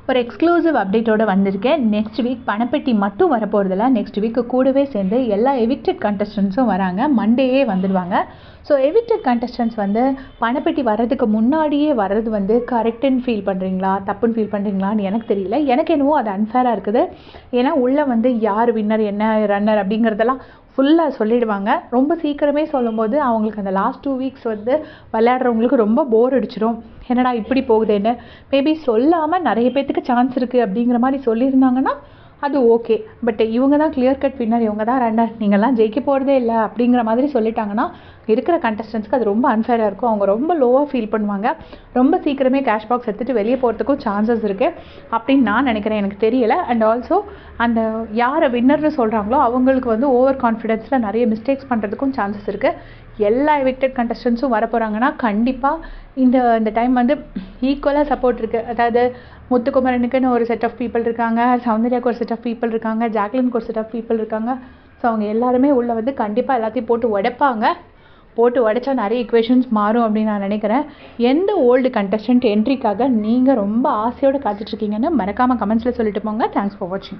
ஒரு எக்ஸ்க்ளூசிவ் அப்டேட்டோடு வந்திருக்கேன். Next week பணப்பெட்டி மட்டும் வரப்போகிறதில்ல, நெக்ஸ்ட் வீக்கு கூடவே சேர்ந்து எல்லா எவிக்டட் கண்டஸ்டன்ஸும் வராங்க. மண்டேயே வந்துடுவாங்க. ஸோ எவிக்டட் கண்டஸ்டன்ஸ் வந்து பணப்பெட்டி வர்றதுக்கு முன்னாடியே வர்றது வந்து கரெக்டுன்னு ஃபீல் பண்ணுறீங்களா, தப்புன்னு ஃபீல் பண்ணுறீங்களான்னு எனக்கு தெரியல. எனக்கு என்னவோ அது அன்ஃபேராக இருக்குது. ஏன்னா உள்ளே வந்து யார் வின்னர், என்ன ரன்னர் அப்படிங்கிறதெல்லாம் ஃபுல்லாக சொல்லிடுவாங்க. ரொம்ப சீக்கிரமே சொல்லும்போது அவங்களுக்கு அந்த லாஸ்ட் 2 வீக்ஸ் வந்து விளையாடுறவங்களுக்கு ரொம்ப போர் அடிச்சிடும். என்னடா இப்படி போகுதுன்னு மேபி சொல்லாமல் நிறைய பேர்த்துக்கு சான்ஸ் இருக்குது அப்படிங்கிற மாதிரி சொல்லியிருந்தாங்கன்னா அது ஓகே. பட் இவங்க தான் கிளியர் கட் வின்னர், இவங்க தான் ரன்னர், நீங்கள்லாம் ஜெயிக்க போகிறதே இல்லை அப்படிங்கிற மாதிரி சொல்லிட்டாங்கன்னா இருக்கிற கண்டஸ்டன்ஸ்க்கு அது ரொம்ப அன்ஃபேராக இருக்கும். அவங்க ரொம்ப லோவாக ஃபீல் பண்ணுவாங்க. ரொம்ப சீக்கிரமே கேஷ் பாக்ஸ் எடுத்துகிட்டு வெளியே போகிறதுக்கும் சான்சஸ் இருக்குது அப்படின்னு நான் நினைக்கிறேன். எனக்கு தெரியலை. அண்ட் ஆல்சோ அந்த யாரை வின்னர்னு சொல்கிறாங்களோ அவங்களுக்கு வந்து ஓவர் கான்ஃபிடென்ஸில் நிறைய மிஸ்டேக்ஸ் பண்ணுறதுக்கும் சான்சஸ் இருக்குது. எல்லா எவிக்டட் கண்டஸ்டன்ஸும் வர போகிறாங்கன்னா கண்டிப்பாக இந்த டைம் வந்து ஈக்குவலாக சப்போர்ட் இருக்குது. அதாவது முத்துக்குமரனுக்குன்னு ஒரு செட் ஆஃப் பீப்புள் இருக்காங்க, சௌந்தர்யாவுக்கு ஒரு செட் ஆஃப் பீப்புள் இருக்காங்க, ஜாக்லினுக்கு ஒரு செட் ஆஃப் பீப்புள் இருக்காங்க. ஸோ அவங்க எல்லாருமே உள்ளே வந்து கண்டிப்பாக எல்லாத்தையும் போட்டு உடைப்பாங்க. போட்டு உடைச்சா நிறைய ஈக்குவேஷன்ஸ் மாறும் அப்படின்னு நான் நினைக்கிறேன். எந்த ஓல்டு கண்டஸ்டன்ட் என்ட்ரிக்காக நீங்கள் ரொம்ப ஆசையோடு காத்துட்ருக்கீங்கன்னு மறக்காமல் கமெண்ட்ஸில் சொல்லிட்டு போங்க. தேங்க்ஸ் ஃபார் வாட்சிங்.